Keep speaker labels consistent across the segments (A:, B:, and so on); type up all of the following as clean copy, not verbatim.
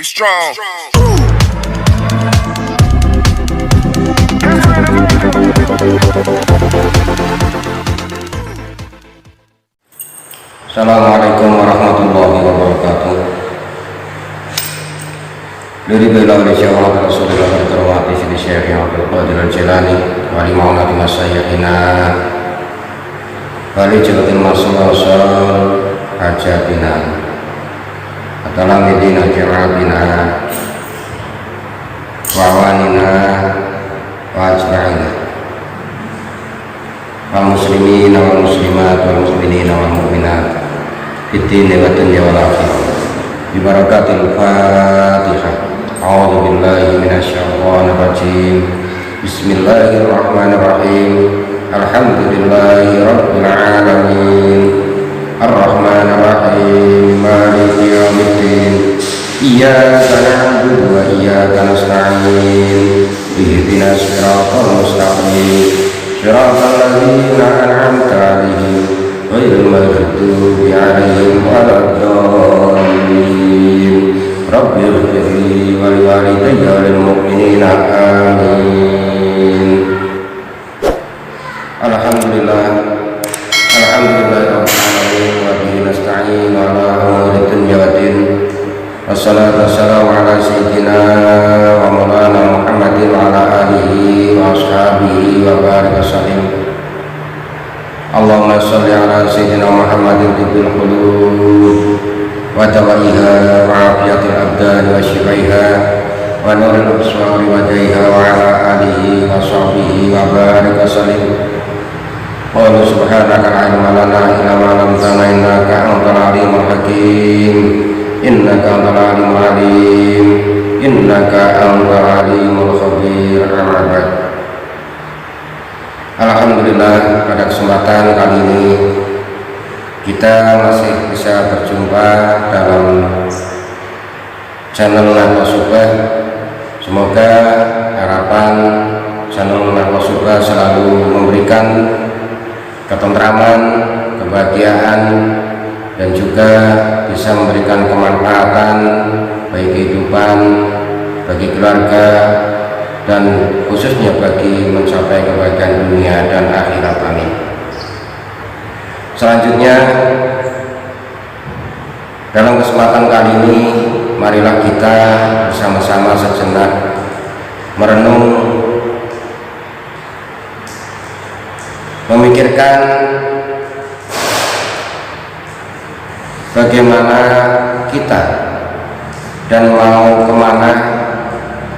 A: Be strong.
B: Assalamualaikum warahmatullahi wabarakatuh. Dari bela Syekh Muhammad Rasulullah terhormati Sidi Syekh Abdul Qadir Al-Jilani wali maulana masayyidina wali jabatil masul hajatina atalamidina jawabina wawanina wa ajma'ina wal muslimina wal muslimat wal mu'minina wal mu'minat fiddini wa dunya wal akhirah bi barakatil Fatihah. A'udzu billahi minasyaitonir rajim. Bismillahirrahmanirrahim. Alhamdulillahi rabbil alamin. Ar-Rahmanir Rahim. Maliki yaumiddin. Iyyaka na'budu wa iyyaka nasta'in. Ihdinas siratal mustaqim. Shiratal ladzina an'amta 'alaihim ghairil maghdubi 'alaihim waladdallin. Rabbi ighfirli wa liwalidayya wal mu'minina amin. Alhamdulillah rabbil alamin wa bihi nasta'in ala umuri dunya waddin. Wassalatu wassalamu ala sayyidina wa maulana Muhammadin wa ala alihi wa ashabihi wa barik wasallim. Allahumma shalli ala sayyidina Muhammadin tibbil qulub wa dawaiha wa afiyatil abdan wa shifaiha wa nuril absari wa jaiha wa ala alihi wa sahbihi wa barik wasallim. Qala subhanaka la ilma lana illa ma 'allamtana innaka antal alimul hakim. Innaka antal alimul alim. Innaka antal alimul khabir. Amma ba'd. Alhamdulillah, pada kesempatan kali ini kita masih bisa berjumpa dalam channel Nahwa Subah. Semoga harapan channel Nahwa Subah selalu memberikan ketentraman, kebahagiaan, dan juga bisa memberikan kemanfaatan bagi kehidupan, bagi keluarga, dan khususnya bagi mencapai kebahagiaan dunia dan akhirat. Amin. Selanjutnya, dalam kesempatan kali ini marilah kita bersama-sama sejenak merenung, memikirkan bagaimana kita dan mau kemana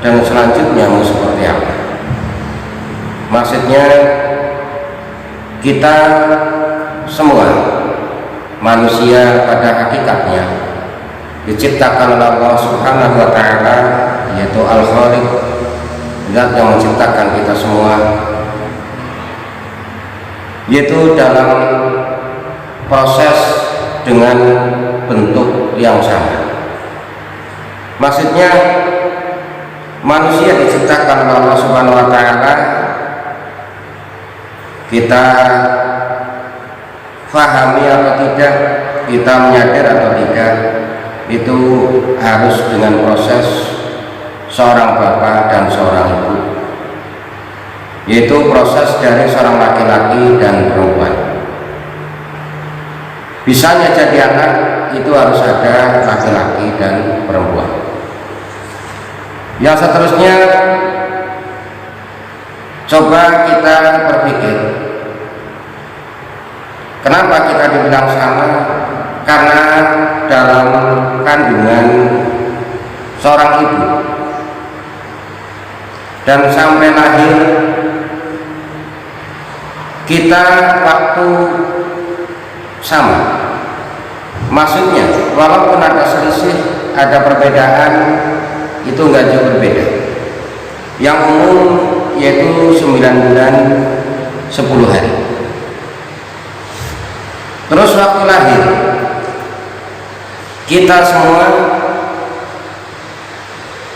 B: dan selanjutnya mau seperti apa. Maksudnya kita semua manusia pada hakikatnya diciptakan oleh Allah Subhanahu wa ta'ala, yaitu Al-Khaliq, zat yang menciptakan kita semua, yaitu dalam proses dengan bentuk yang sama. Maksudnya manusia diciptakan oleh Allah Subhanahu wa ta'ala, kita fahami atau tidak, kita menyadar atau tidak, itu harus dengan proses seorang bapak dan seorang ibu, yaitu proses dari seorang laki-laki dan perempuan. Bisanya jadi anak itu harus ada laki-laki dan perempuan. Yang seterusnya, coba kita berpikir, kenapa kita dibilang sama? Karena dalam kandungan seorang ibu dan sampai lahir, kita waktu sama. Maksudnya walaupun ada selisih, ada perbedaan, itu enggak jauh berbeda. Yang umum yaitu 9 bulan 10 hari. Terus waktu lahir, kita semua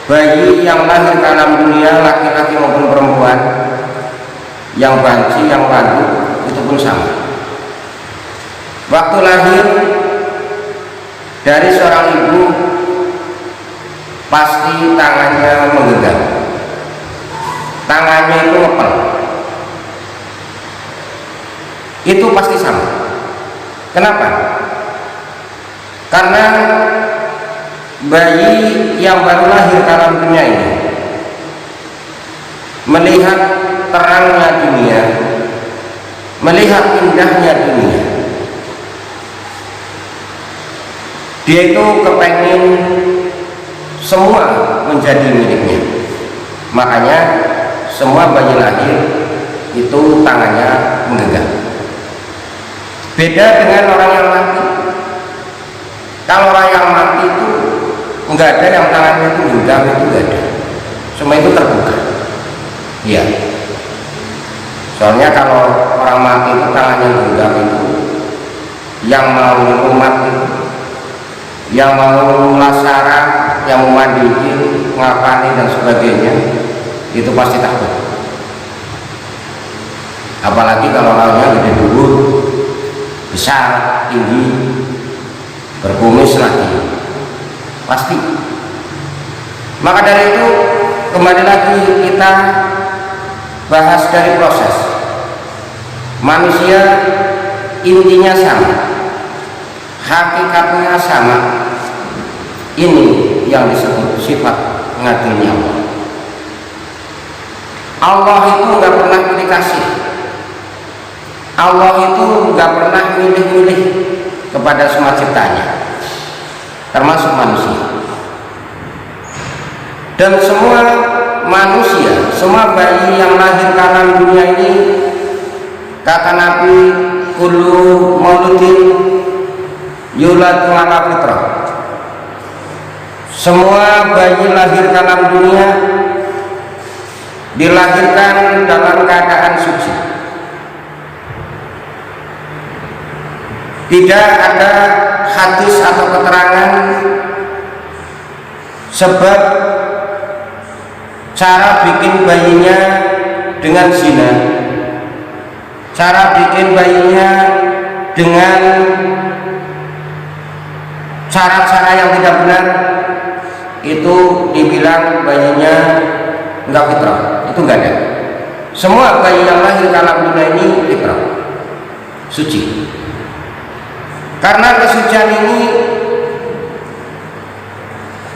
B: bayi yang lahir ke alam dunia, laki-laki maupun perempuan, yang banci, yang landu, itu pun sama. Waktu lahir dari seorang ibu pasti tangannya menggenggam, tangannya itu ngepel, itu pasti sama. Kenapa? Karena bayi yang baru lahir dalam dunia ini melihat terangnya dunia, melihat indahnya dunia, dia itu kepengen semua menjadi miliknya. Makanya semua bayi lahir itu tangannya menggenggam. Beda dengan orang yang mati. Kalau orang yang mati itu enggak ada yang tangannya itu genggam, itu enggak ada. Semua itu terbuka. Iya. Soalnya kalau orang mati itu tangannya genggam itu, yang mau umat itu, yang mau lasara, yang mau mandiin, ngapani dan sebagainya, itu pasti takut. Apalagi kalau orangnya gede dhuwur, besar, tinggi, berkumis lagi, pasti. Maka dari itu kembali lagi kita bahas dari proses. Manusia intinya sama, hakikatnya sama. Ini yang disebut sifat ngadilnya Allah. Allah itu nggak pernah pilih kasih. Allah itu nggak pernah milih-milih kepada semua ciptanya, termasuk manusia. Dan semua manusia, semua bayi yang lahir dalam dunia ini, kata Nabi, kullu mauludin yuladu ala fitrah. Semua bayi lahir dalam dunia dilahirkan dalam keadaan suci. Tidak ada hadis atau keterangan sebab cara bikin bayinya dengan zina, cara bikin bayinya dengan cara-cara yang tidak benar, itu dibilang bayinya enggak fitrah. Itu enggak ada. Semua bayi yang lahir dalam dunia ini fitrah, suci. Karena kesucian ini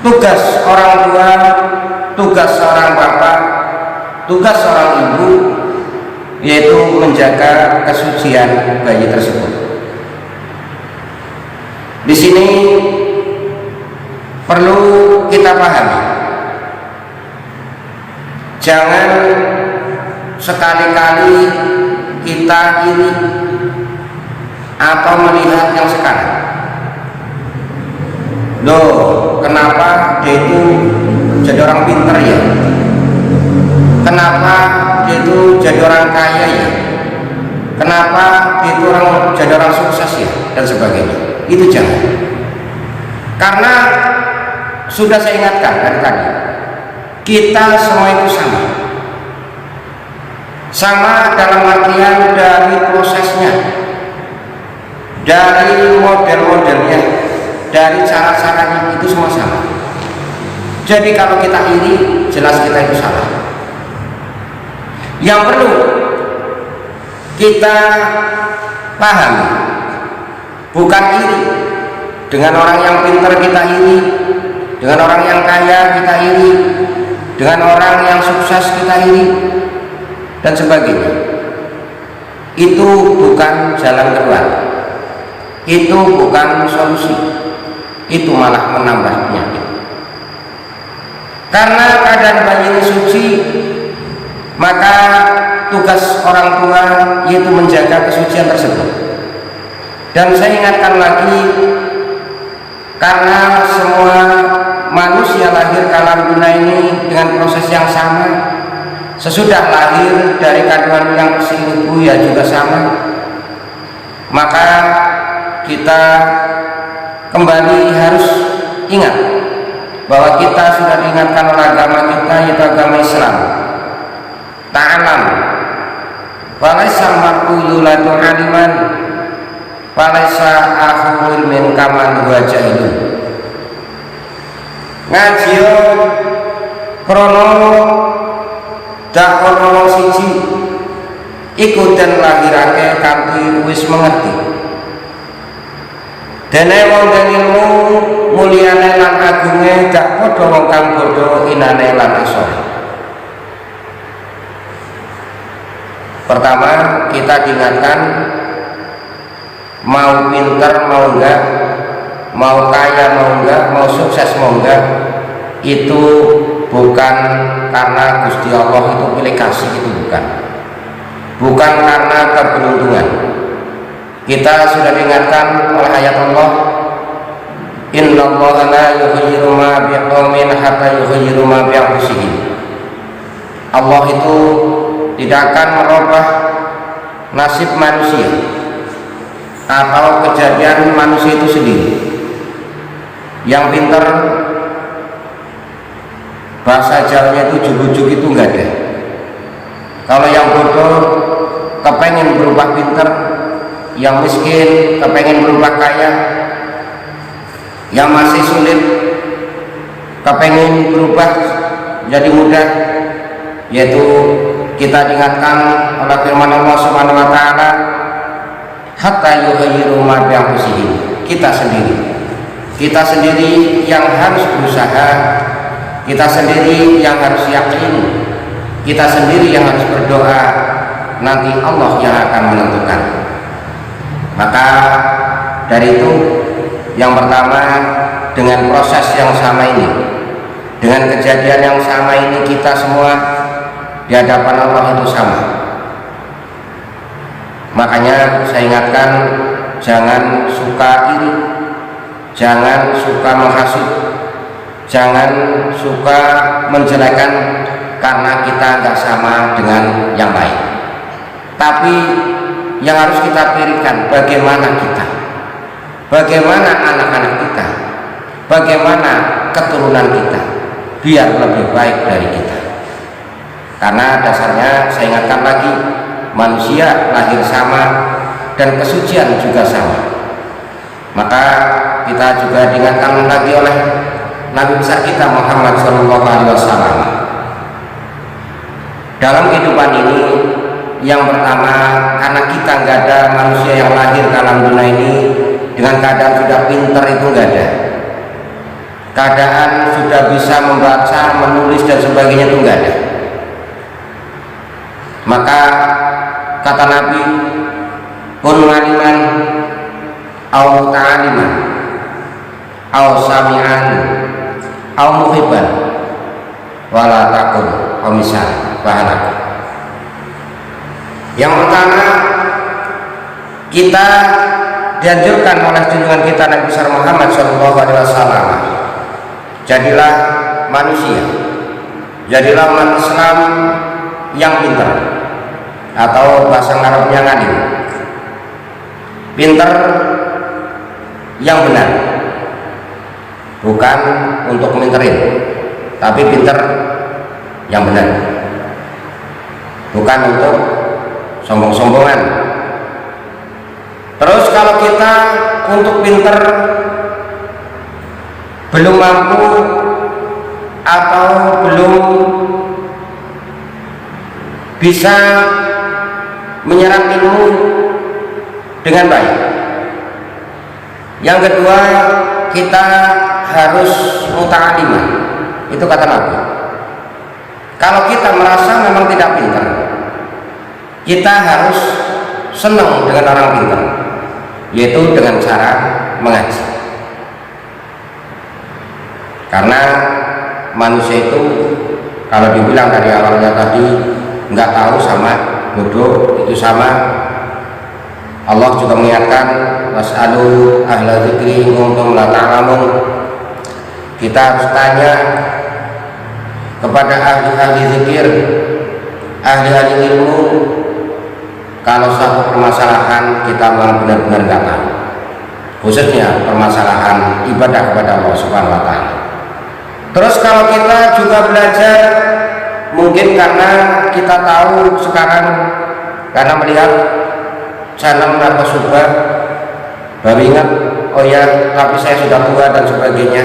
B: tugas orang tua, tugas seorang bapak, tugas seorang ibu, yaitu menjaga kesucian bayi tersebut. Di sini perlu kita pahami, jangan sekali-kali kita iri atau melihat yang sekarang. Loh, kenapa dia itu jadi orang pinter ya? Kenapa dia itu jadi orang kaya ya? Kenapa dia itu jadi orang sukses ya? Dan sebagainya. Itu jangan. Karena sudah saya ingatkan dari tadi, kita semua itu sama. Sama dalam artian dari prosesnya, dari model-modelnya, dari cara-caranya, itu semua sama. Jadi kalau kita iri, jelas kita itu salah. Yang perlu kita pahami, bukan iri dengan orang yang pintar kita iri, dengan orang yang kaya kita iri, dengan orang yang sukses kita iri, dan sebagainya. Itu bukan jalan keluar, itu bukan solusi, itu malah menambah penyakit. Karena keadaan bayi ini suci, maka tugas orang tua yaitu menjaga kesucian tersebut. Dan saya ingatkan lagi, karena semua manusia lahir dalam dunia ini dengan proses yang sama, sesudah lahir dari kandungan yang ibu ya juga sama, maka kita kembali harus ingat bahwa kita sudah diingatkan oleh agama kita, yaitu agama Islam. Ta'alam walaisa mar'u yuladu aliman walaisa akhul min kaman huwa jahilun. ngaji krana dak ana wong siji iku den lahirake kanthi wis mengerti. Dene wong kang ilmu mulyane lan agunge dak padha wong kang bodho inane lan asore. Pertama, kita diingatkan mau pinter mau enggak, mau kaya mau enggak, mau sukses mau enggak, itu bukan karena Gusti Allah itu pilih kasih, itu bukan karena keberuntungan. Kita sudah diingatkan oleh ayat Allah, innallaha la yughayyiru ma biqaumin hatta yughayyiru ma bi anfusihim. Allah itu tidak akan merubah nasib manusia atau kejadian manusia itu sendiri. Yang pintar bahasa Jawanya itu jujuk-jujuk itu enggak ada. Kalau yang bodoh kepengen berubah pintar, yang miskin kepengen berubah kaya, yang masih sulit kepengen berubah jadi mudah, yaitu kita diingatkan oleh firman Allah Subhanahu wa taala, hatta yughayyiru ma bi anfusihim. Kita sendiri yang harus berusaha, kita sendiri yang harus yakin, kita sendiri yang harus berdoa, nanti Allah yang akan menentukan. Maka dari itu, yang pertama, dengan proses yang sama ini, dengan kejadian yang sama ini, kita semua di hadapan Allah itu sama. Makanya saya ingatkan, jangan suka iri, jangan suka menghasut, jangan suka menjelekan karena kita nggak sama dengan yang lain. Tapi yang harus kita pikirkan, bagaimana kita, bagaimana anak-anak kita, bagaimana keturunan kita biar lebih baik dari kita. Karena dasarnya saya ingatkan lagi, manusia lahir sama dan kesucian juga sama. Maka kita juga diingatkan lagi oleh Nabi besar kita Muhammad SAW. Dalam kehidupan ini, yang pertama, karena kita nggak ada manusia yang lahir ke alam dunia ini dengan keadaan sudah pintar, itu nggak ada. Keadaan sudah bisa membaca, menulis dan sebagainya, itu nggak ada. Maka kata Nabi, kun ngaliman au ta'aliman au sami'an au muhibban wala takun au misal bahanak. Yang pertama, kita dianjurkan oleh junjungan kita Nabi besar Muhammad SAW, jadilah manusia, jadilah umat Islam yang pintar, atau bahasa Arabnya ngalim. Pintar yang benar, bukan untuk minterin, tapi pintar yang benar, bukan untuk sombong-sombongan. Terus kalau kita untuk pintar belum mampu atau belum bisa menyerap ilmu dengan baik. Yang kedua, kita harus muta'alimah. Itu kata Nabi. Kalau kita merasa memang tidak pintar, kita harus senang dengan orang pintar, yaitu dengan cara mengaji. Karena manusia itu kalau dibilang dari awalnya tadi nggak tahu sama bodoh itu sama. Allah juga mengingatkan, was'alu ahla dzikri in kuntum la ta'lamun. Kita harus tanya kepada ahli-ahli zikir, ahli-ahli ilmu, kalau satu permasalahan kita memang benar-benar nggak tahu, khususnya permasalahan ibadah kepada Allah Subhanahu wa taala. Terus kalau kita juga belajar, mungkin karena kita tahu sekarang, karena melihat channel atau subah, baru ingat, oh ya, tapi saya sudah tua dan sebagainya.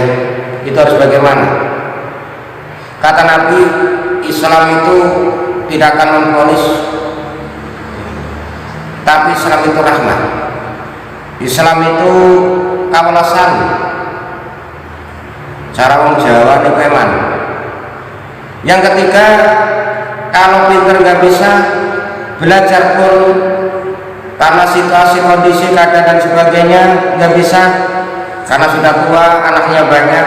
B: itu harus bagaimana? Kata Nabi, Islam itu tidak akan memvonis, tapi Islam itu rahmat. Islam itu kawelasan. Cara wong Jawa itu eman. Yang ketiga, kalau pinter nggak bisa, belajar pun karena situasi, kondisi, keadaan dan sebagainya nggak bisa, karena sudah tua, anaknya banyak,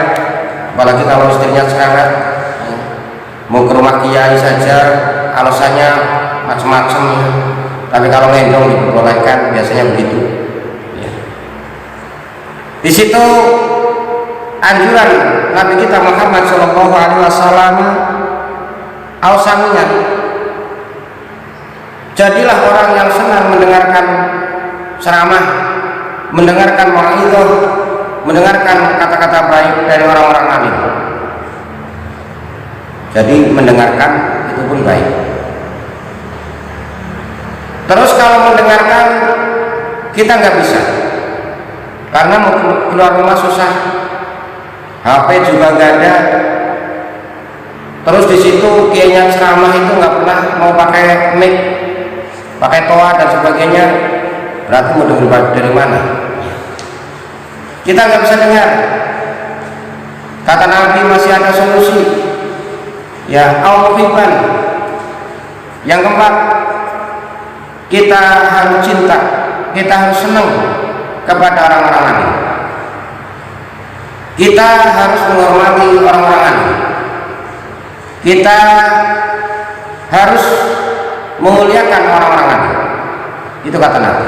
B: apalagi kalau istrinya cerewet, mau ke rumah kiai saja alasannya macam-macam ya. Tapi kalau ngendong diperbolehkan, biasanya begitu ya. Di situ anjuran Nabi kita Muhammad SAW, ausaminya, jadilah orang yang senang mendengarkan ceramah, mendengarkan mau'izah, mendengarkan kata-kata baik dari orang-orang alim. Jadi mendengarkan itu pun baik. Terus kalau mendengarkan kita nggak bisa, karena mau keluar rumah susah, HP juga nggak ada. Terus di situ kiainya ceramah itu nggak pernah mau pakai mic, pakai toa dan sebagainya. Berarti mau dengar dari mana? Kita nggak bisa dengar. Kata Nabi masih ada solusi. Ya, al-muhibban. Yang keempat, kita harus cinta, kita harus senang kepada orang-orang alim. Kita harus menghormati orang-orang alim. Kita harus memuliakan orang-orang alim. Itu kata Nabi.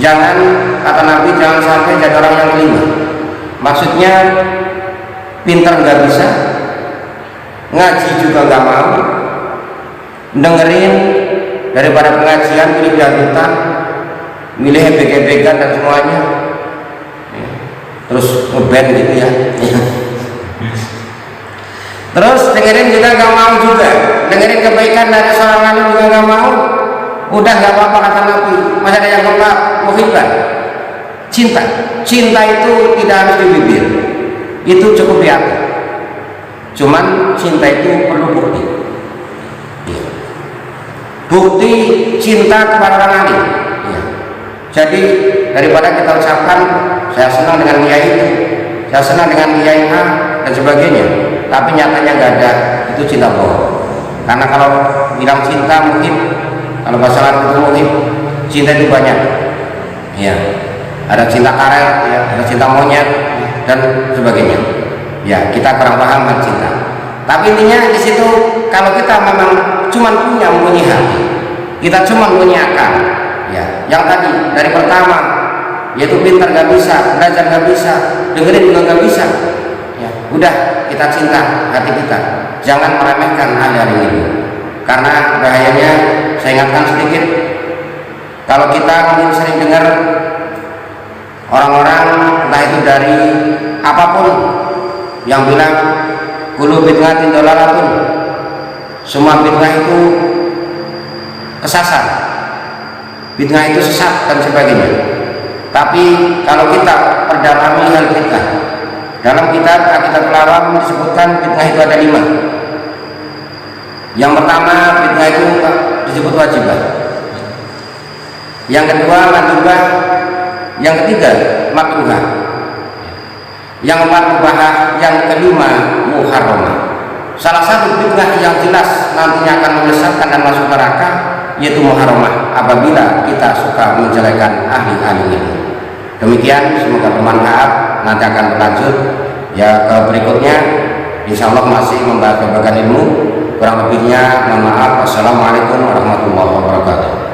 B: Jangan, kata Nabi, jangan sampai jadi orang yang kelima. Maksudnya pintar nggak bisa, ngaji juga nggak mau, dengerin daripada pengajian pilih dangdutan, milih ebek-ebekan dan semuanya, terus ngeband gitu ya. Terus dengerin juga nggak mau juga, dengerin kebaikan dari seorang alim juga nggak mau. Udah nggak apa-apa kata Nabi. Masih ada yang keempat, muhibban, cinta. Cinta itu tidak harus di bibir, itu cukup di hati. Cuman cinta itu perlu bukti. Bukti cinta kepada orang alim. Jadi daripada kita ucapkan saya senang dengan kiai itu, saya senang dengan kiai A dan sebagainya, tapi nyatanya nggak ada, itu cinta bohong. Karena kalau bilang cinta mungkin, kalau bahasa Arab itu mungkin cinta itu banyak. Ya, ada cinta karet, ya, ada cinta monyet dan sebagainya. Ya, kita kurang paham tentang cinta. Tapi intinya di situ, kalau kita memang cuma punya hati, kita cuma punya akal, ya, yang tadi dari pertama, yaitu pintar nggak bisa, belajar nggak bisa, dengerin juga nggak bisa, ya, udah kita cinta hati kita, jangan meremehkan ahli ini, karena bahayanya, saya ingatkan sedikit, kalau kita mungkin sering dengar orang-orang entah itu dari apapun yang bilang kullu bid'atin dalalatun, semua bid'ah itu kesasar, bid'ah itu sesat dan sebagainya. Tapi kalau kita perdalami hal bid'ah, dalam kitab Aqidatul Awam disebutkan bid'ah itu ada 5. Yang pertama, bid'ah itu disebut wajibah. Yang kedua, mandubah. Yang ketiga, makruhah. Yang keempat, mubahah. Yang kelima, muharramah. Salah satu bid'ah yang jelas nantinya akan menyesatkan dan masuk neraka yaitu muharramah, apabila kita suka menjelekan ahli-ahli ini. Demikian, semoga bermanfaat. Nanti akan berlanjut ya ke berikutnya, insya Allah masih membahas berbagai ilmu. Kurang lebihnya mohon maaf. Wassalamualaikum warahmatullahi wabarakatuh.